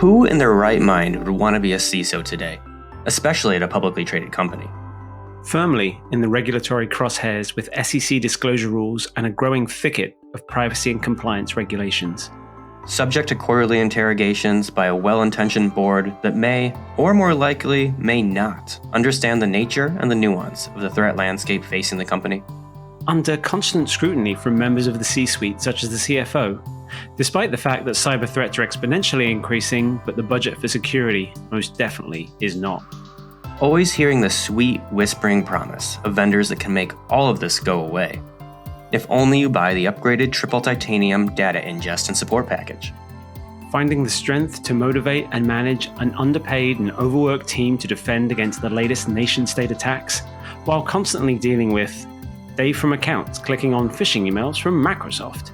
Who in their right mind would want to be a CISO today, especially at a publicly traded company? Firmly in the regulatory crosshairs with SEC disclosure rules and a growing thicket of privacy and compliance regulations. Subject to quarterly interrogations by a well-intentioned board that may, or more likely, may not, understand the nature and the nuance of the threat landscape facing the company. Under constant scrutiny from members of the C-suite, such as the CFO, despite the fact that cyber threats are exponentially increasing, but the budget for security most definitely is not. Always hearing the sweet, whispering promise of vendors that can make all of this go away. If only you buy the upgraded triple titanium data ingest and support package. Finding the strength to motivate and manage an underpaid and overworked team to defend against the latest nation-state attacks, while constantly dealing with Dave from accounts clicking on phishing emails from Microsoft.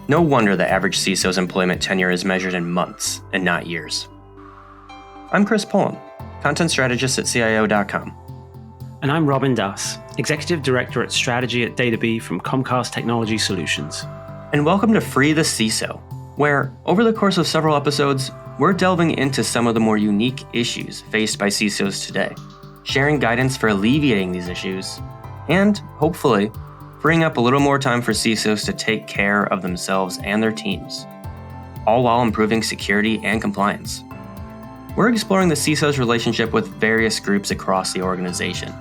No wonder the average CISO's employment tenure is measured in months and not years. I'm Chris Pullen, content strategist at CIO.com. And I'm Robin Das, Executive Director at Strategy at Davies from Comcast Technology Solutions. And welcome to Free the CISO, where, over the course of several episodes, we're delving into some of the more unique issues faced by CISOs today, sharing guidance for alleviating these issues, and, hopefully, freeing up a little more time for CISOs to take care of themselves and their teams, all while improving security and compliance. We're exploring the CISO's relationship with various groups across the organization,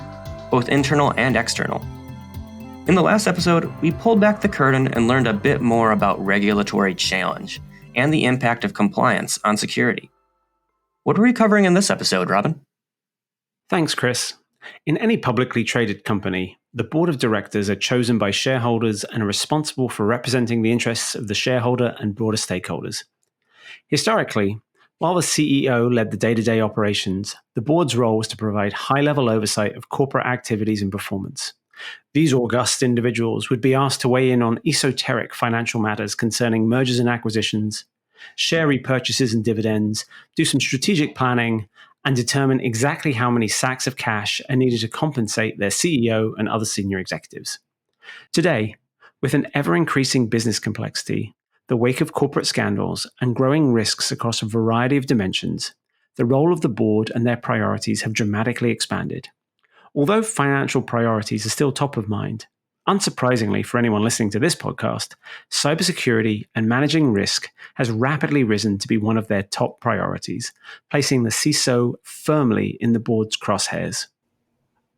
both internal and external. In the last episode, we pulled back the curtain and learned a bit more about regulatory challenge and the impact of compliance on security. What are we covering in this episode, Robin? Thanks, Chris. In any publicly traded company, the board of directors are chosen by shareholders and are responsible for representing the interests of the shareholder and broader stakeholders. Historically, while the CEO led the day-to-day operations, the board's role was to provide high-level oversight of corporate activities and performance. These august individuals would be asked to weigh in on esoteric financial matters concerning mergers and acquisitions, share repurchases and dividends, do some strategic planning, and determine exactly how many sacks of cash are needed to compensate their CEO and other senior executives. Today, with an ever-increasing business complexity, the wake of corporate scandals, and growing risks across a variety of dimensions, the role of the board and their priorities have dramatically expanded. Although financial priorities are still top of mind, unsurprisingly for anyone listening to this podcast, cybersecurity and managing risk has rapidly risen to be one of their top priorities, placing the CISO firmly in the board's crosshairs.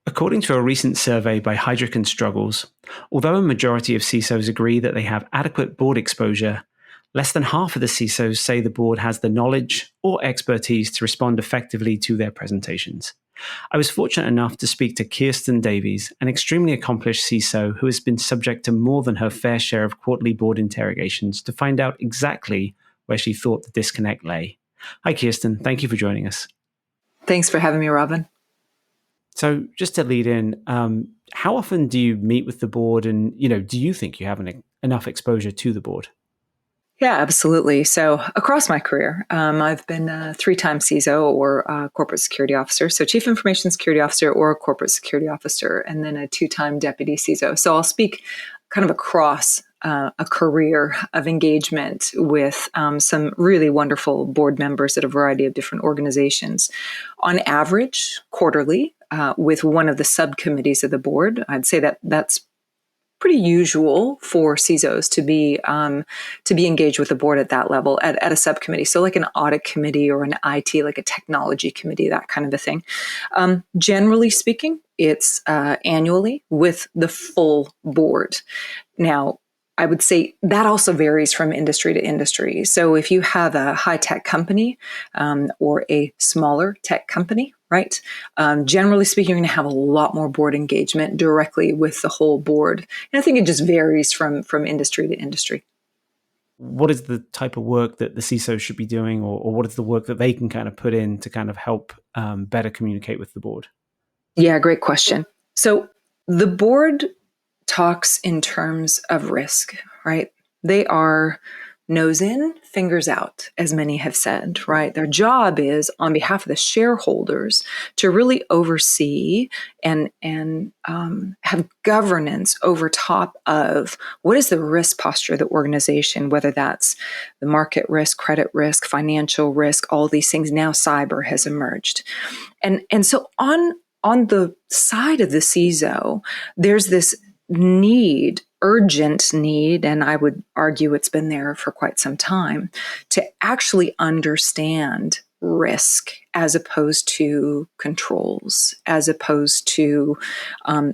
According to a recent survey by Heidrick & Struggles, although a majority of CISOs agree that they have adequate board exposure, less than half of the CISOs say the board has the knowledge or expertise to respond effectively to their presentations. I was fortunate enough to speak to Kirsten Davies, an extremely accomplished CISO who has been subject to more than her fair share of quarterly board interrogations to find out exactly where she thought the disconnect lay. Hi, Kirsten. Thank you for joining us. Thanks for having me, Robin. So just to lead in, how often do you meet with the board and, do you think you have enough exposure to the board? Yeah, absolutely. So across my career, I've been a 3-time CISO or corporate security officer. So chief information security officer or corporate security officer, and then a 2-time deputy CISO. So I'll speak kind of across a career of engagement with some really wonderful board members at a variety of different organizations. On average, quarterly, with one of the subcommittees of the board. I'd say that that's pretty usual for CISOs to be engaged with the board at that level, at a subcommittee. So like an audit committee or an IT, like a technology committee, that kind of a thing. Generally speaking, it's annually with the full board. Now, I would say that also varies from industry to industry. So if you have a high-tech company or a smaller tech company, right? Generally speaking, you're going to have a lot more board engagement directly with the whole board. And I think it just varies from industry to industry. What is the type of work that the CISO should be doing, or what is the work that they can kind of put in to kind of help better communicate with the board? Yeah, great question. So the board talks in terms of risk, right? They are nose in, fingers out, as many have said, right? Their job is, on behalf of the shareholders, to really oversee and have governance over top of what is the risk posture of the organization, whether that's the market risk, credit risk, financial risk, all these things. Now cyber has emerged. And so on the side of the CISO, there's this urgent need, and I would argue it's been there for quite some time, to actually understand risk as opposed to controls, as opposed to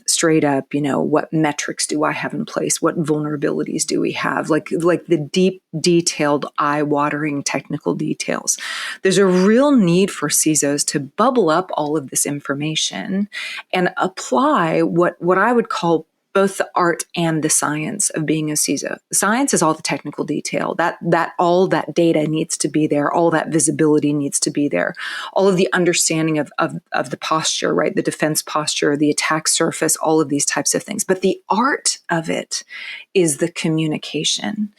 straight up, what metrics do I have in place? What vulnerabilities do we have? Like the deep, detailed, eye-watering technical details. There's a real need for CISOs to bubble up all of this information and apply what I would call both the art and the science of being a CISO. The science is all the technical detail. That all that data needs to be there. All that visibility needs to be there. All of the understanding of the posture, right? The defense posture, the attack surface, all of these types of things. But the art of it is the communication.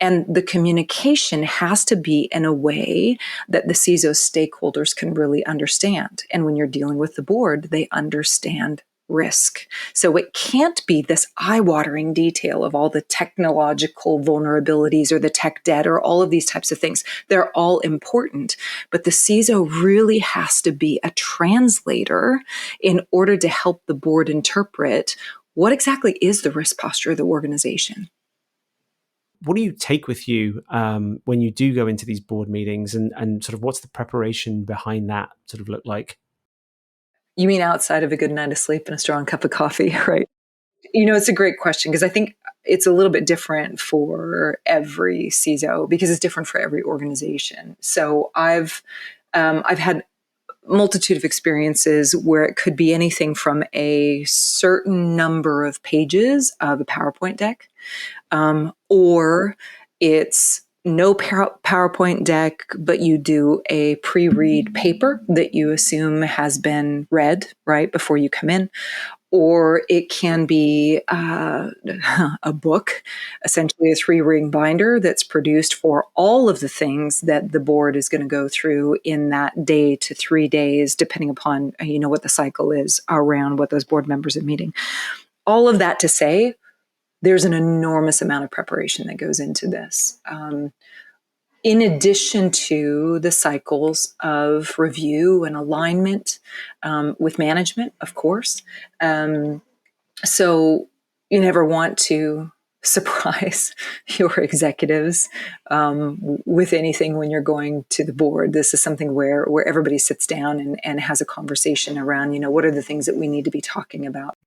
And the communication has to be in a way that the CISO stakeholders can really understand. And when you're dealing with the board, they understand risk. So it can't be this eye-watering detail of all the technological vulnerabilities or the tech debt or all of these types of things. They're all important, but the CISO really has to be a translator in order to help the board interpret what exactly is the risk posture of the organization. What do you take with you when you do go into these board meetings, and sort of what's the preparation behind that sort of look like? You mean outside of a good night of sleep and a strong cup of coffee, right? It's a great question, because I think it's a little bit different for every CISO because it's different for every organization. So I've had multitude of experiences where it could be anything from a certain number of pages of a PowerPoint deck, or it's no PowerPoint deck, but you do a pre-read paper that you assume has been read right before you come in. Or it can be a book, essentially a 3-ring binder that's produced for all of the things that the board is going to go through in that day to 3 days, depending upon what the cycle is around what those board members are meeting. All of that to say, there's an enormous amount of preparation that goes into this. In addition to the cycles of review and alignment with management, of course. So you never want to surprise your executives with anything when you're going to the board. This is something where everybody sits down and has a conversation around, what are the things that we need to be talking about.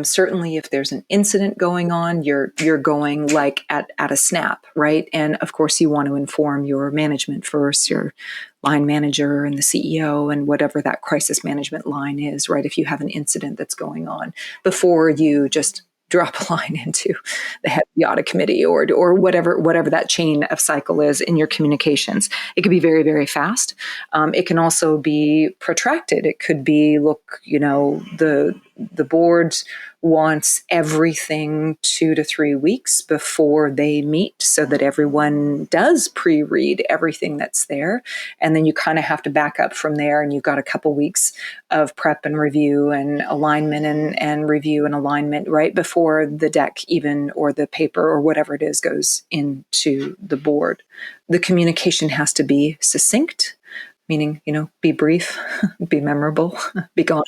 Certainly, if there's an incident going on, you're going like at a snap, right? And of course, you want to inform your management first, your line manager and the CEO and whatever that crisis management line is, right? If you have an incident that's going on, before you just drop a line into the head of the audit committee or whatever that chain of cycle is in your communications. It could be very, very fast. It can also be protracted. It could be, look, the board wants everything 2 to 3 weeks before they meet so that everyone does pre-read everything that's there. And then you kind of have to back up from there, and you've got a couple weeks of prep and review and alignment and review and alignment right before the deck even, or the paper or whatever it is, goes into the board. The communication has to be succinct, meaning, be brief, be memorable, be gone.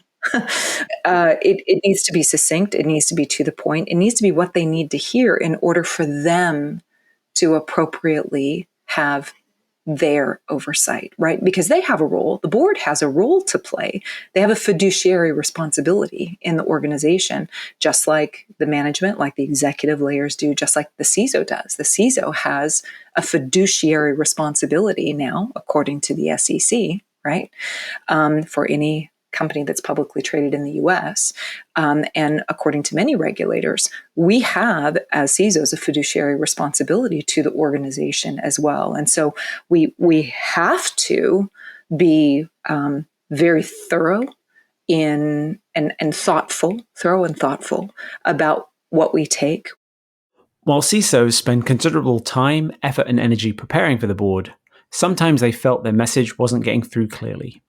It needs to be succinct. It needs to be to the point. It needs to be what they need to hear in order for them to appropriately have their oversight, right? Because they have a role. The board has a role to play. They have a fiduciary responsibility in the organization, just like the management, like the executive layers do, just like the CISO does. The CISO has a fiduciary responsibility now, according to the SEC, right? For any company that's publicly traded in the US. And according to many regulators, we have, as CISOs, a fiduciary responsibility to the organization as well. And so we have to be very thorough and thoughtful about what we take. While CISOs spend considerable time, effort, and energy preparing for the board, sometimes they felt their message wasn't getting through clearly.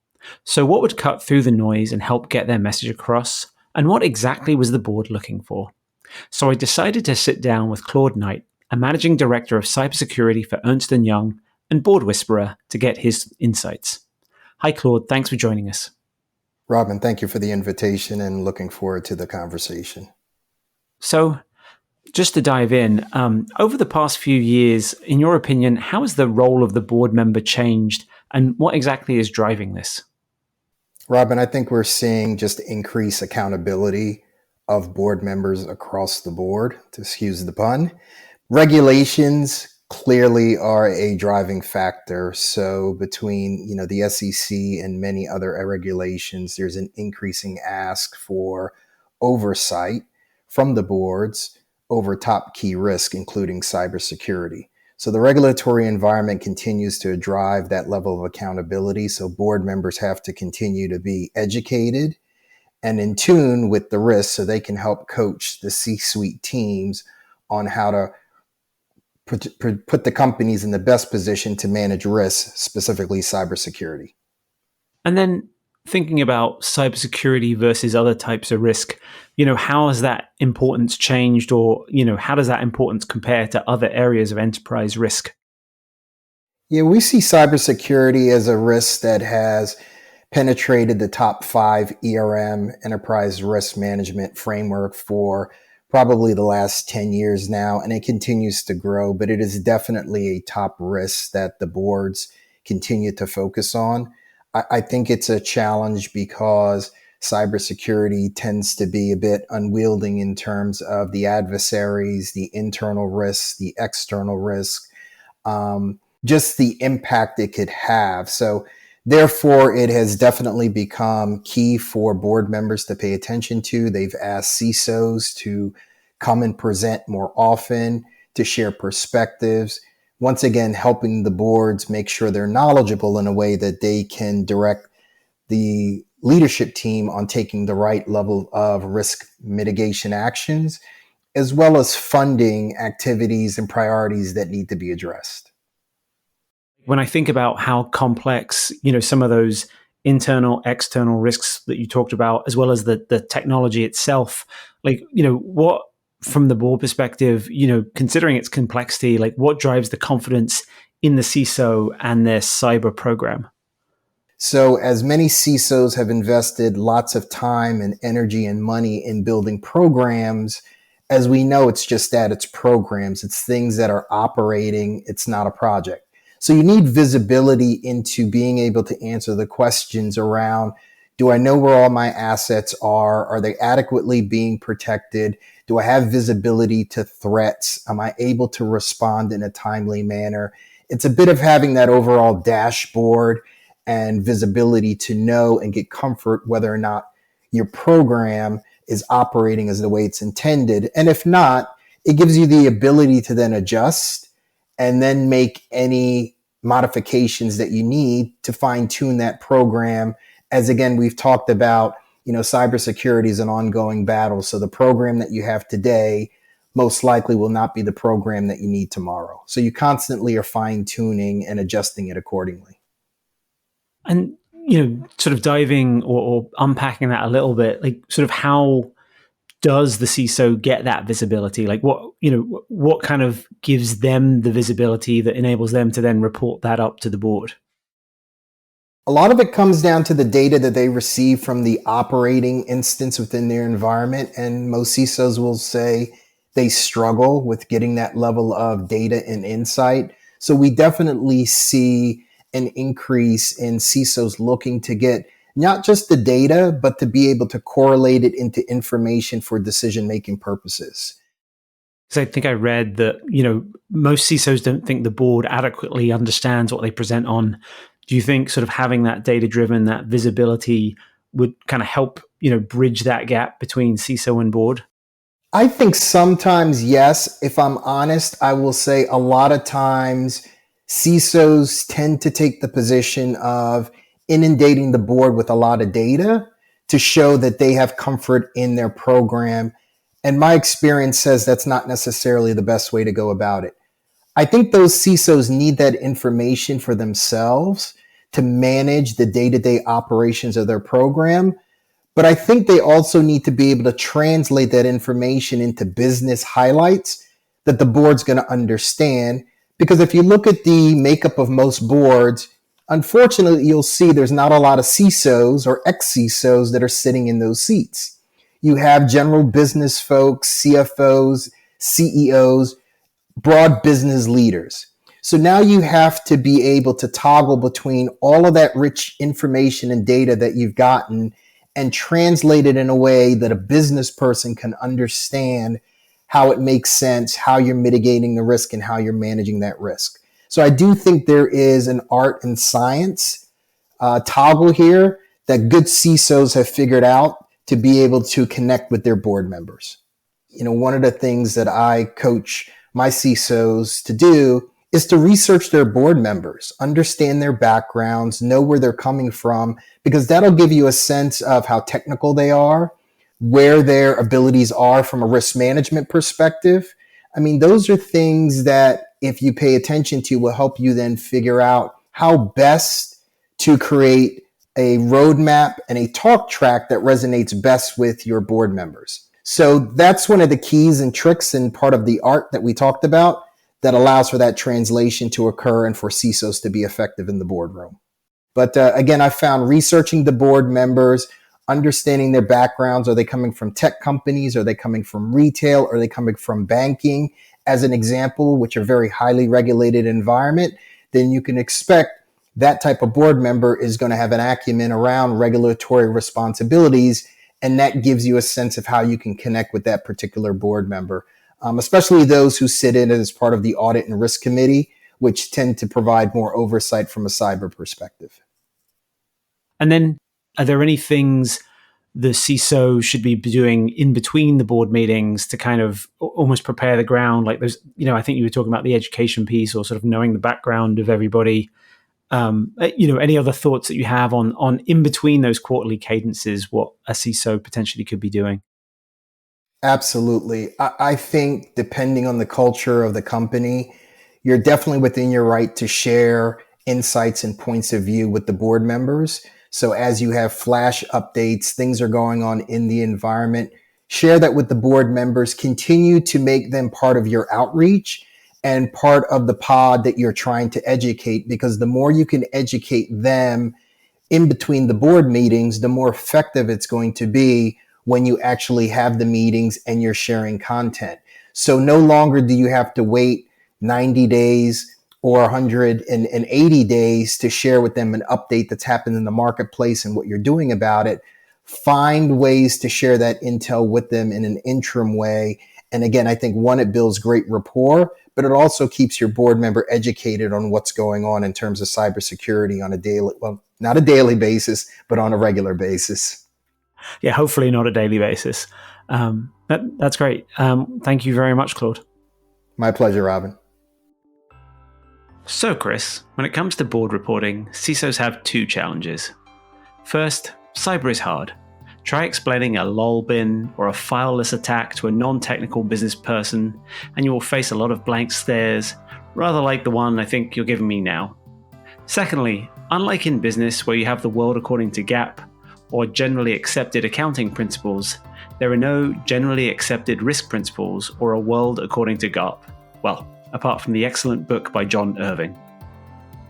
So, what would cut through the noise and help get their message across? And what exactly was the board looking for? So, I decided to sit down with Claude Knight, a managing director of cybersecurity for Ernst Young and board whisperer, to get his insights. Hi, Claude. Thanks for joining us. Robin, thank you for the invitation and looking forward to the conversation. So, just to dive in, over the past few years, in your opinion, how has the role of the board member changed and what exactly is driving this? Robin, I think we're seeing just increased accountability of board members across the board, to excuse the pun. Regulations clearly are a driving factor. So between the SEC and many other regulations, there's an increasing ask for oversight from the boards over top key risk, including cybersecurity. So the regulatory environment continues to drive that level of accountability. So board members have to continue to be educated and in tune with the risks so they can help coach the C-suite teams on how to put the companies in the best position to manage risks, specifically cybersecurity. And then thinking about cybersecurity versus other types of risk, how has that importance changed, or, how does that importance compare to other areas of enterprise risk? Yeah, we see cybersecurity as a risk that has penetrated the top 5 ERM, enterprise risk management framework, for probably the last 10 years now, and it continues to grow, but it is definitely a top risk that the boards continue to focus on. I think it's a challenge because cybersecurity tends to be a bit unwielding in terms of the adversaries, the internal risks, the external risk, just the impact it could have. So therefore, it has definitely become key for board members to pay attention to. They've asked CISOs to come and present more often, to share perspectives, once again, helping the boards make sure they're knowledgeable in a way that they can direct the leadership team on taking the right level of risk mitigation actions, as well as funding activities and priorities that need to be addressed. When I think about how complex, some of those internal, external risks that you talked about, as well as the technology itself, what, from the board perspective, considering its complexity, what drives the confidence in the CISO and their cyber program? So as many CISOs have invested lots of time and energy and money in building programs, as we know, it's just that, it's programs. It's things that are operating. It's not a project. So you need visibility into being able to answer the questions around, do I know where all my assets are? Are they adequately being protected? Do I have visibility to threats? Am I able to respond in a timely manner? It's a bit of having that overall dashboard and visibility to know and get comfort whether or not your program is operating as the way it's intended. And if not, it gives you the ability to then adjust and then make any modifications that you need to fine tune that program. As again, we've talked about, cybersecurity is an ongoing battle. So the program that you have today most likely will not be the program that you need tomorrow. So you constantly are fine tuning and adjusting it accordingly. And, sort of diving or unpacking that a little bit, how does the CISO get that visibility? What kind of gives them the visibility that enables them to then report that up to the board? A lot of it comes down to the data that they receive from the operating instance within their environment. And most CISOs will say they struggle with getting that level of data and insight. So we definitely see an increase in CISOs looking to get not just the data, but to be able to correlate it into information for decision-making purposes. Because I think I read that, most CISOs don't think the board adequately understands what they present on. Do you think sort of having that data-driven, that visibility would kind of help, bridge that gap between CISO and board? I think sometimes, yes. If I'm honest, I will say a lot of times CISOs tend to take the position of inundating the board with a lot of data to show that they have comfort in their program. And my experience says that's not necessarily the best way to go about it. I think those CISOs need that information for themselves to manage the day-to-day operations of their program. But I think they also need to be able to translate that information into business highlights that the board's going to understand. Because if you look at the makeup of most boards, unfortunately, you'll see there's not a lot of CISOs or ex-CISOs that are sitting in those seats. You have general business folks, CFOs, CEOs, broad business leaders. So now you have to be able to toggle between all of that rich information and data that you've gotten and translate it in a way that a business person can understand how it makes sense, how you're mitigating the risk, and how you're managing that risk. So I do think there is an art and science toggle here that good CISOs have figured out to be able to connect with their board members. One of the things that I coach my CISOs to do is to research their board members, understand their backgrounds, know where they're coming from, because that'll give you a sense of how technical they are, where their abilities are from a risk management perspective. I mean, those are things that if you pay attention to will help you then figure out how best to create a roadmap and a talk track that resonates best with your board members. So that's one of the keys and tricks and part of the art that we talked about that allows for that translation to occur and for CISOs to be effective in the boardroom. But again, I found researching the board members, understanding their backgrounds. Are they coming from tech companies? Are they coming from retail? Are they coming from banking? As an example, which are very highly regulated environment, then you can expect that type of board member is going to have an acumen around regulatory responsibilities. And that gives you a sense of how you can connect with that particular board member, especially those who sit in as part of the audit and risk committee, which tend to provide more oversight from a cyber perspective. And then are there any things the CISO should be doing in between the board meetings to kind of almost prepare the ground? Like there's, I think you were talking about the education piece or sort of knowing the background of everybody. Any other thoughts that you have on in between those quarterly cadences, what a CISO potentially could be doing? Absolutely. I think depending on the culture of the company, you're definitely within your right to share insights and points of view with the board members. So as you have flash updates, things are going on in the environment, share that with the board members, continue to make them part of your outreach and part of the pod that you're trying to educate, because the more you can educate them in between the board meetings, the more effective it's going to be when you actually have the meetings and you're sharing content. So no longer do you have to wait 90 days or 180 days to share with them an update that's happened in the marketplace and what you're doing about it. Find ways to share that intel with them in an interim way. And again, I think one, it builds great rapport, but it also keeps your board member educated on what's going on in terms of cybersecurity on a daily, well, not a daily basis, but on a regular basis. Yeah, hopefully not a daily basis. That's great. Thank you very much, Claude. My pleasure, Robin. So, Chris, when it comes to board reporting, CISOs have two challenges. First, cyber is hard. Try explaining a lol bin or a fileless attack to a non-technical business person, and you will face a lot of blank stares, rather like the one I think you're giving me now. Secondly, unlike in business where you have the world according to GAAP or generally accepted accounting principles, there are no generally accepted risk principles or a world according to GAAP. Well, apart from the excellent book by John Irving.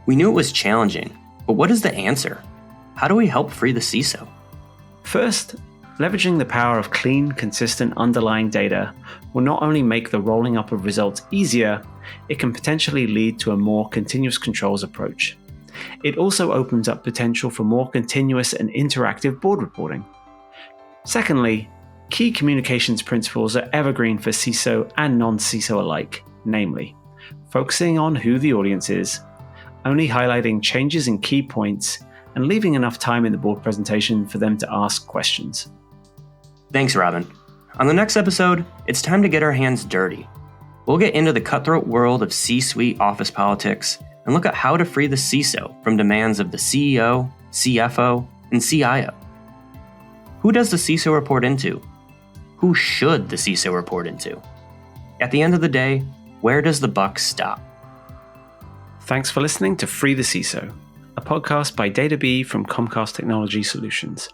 We knew it was challenging, but what is the answer? How do we help free the CISO? First, leveraging the power of clean, consistent underlying data will not only make the rolling up of results easier, it can potentially lead to a more continuous controls approach. It also opens up potential for more continuous and interactive board reporting. Secondly, key communications principles are evergreen for CISO and non-CISO alike, namely, focusing on who the audience is, only highlighting changes in key points, and leaving enough time in the board presentation for them to ask questions. Thanks, Robin. On the next episode, it's time to get our hands dirty. We'll get into the cutthroat world of C-suite office politics and look at how to free the CISO from demands of the CEO, CFO, and CIO. Who does the CISO report into? Who should the CISO report into? At the end of the day, where does the buck stop? Thanks for listening to Free the CISO, a podcast by Davies from Comcast Technology Solutions.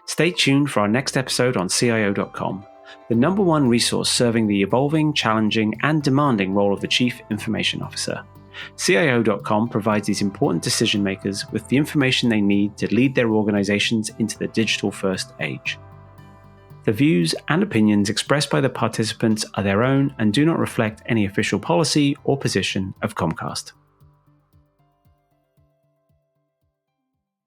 Stay tuned for our next episode on CIO.com, the number one resource serving the evolving, challenging, and demanding role of the Chief Information Officer. CIO.com provides these important decision makers with the information they need to lead their organizations into the digital-first age. The views and opinions expressed by the participants are their own and do not reflect any official policy or position of Comcast.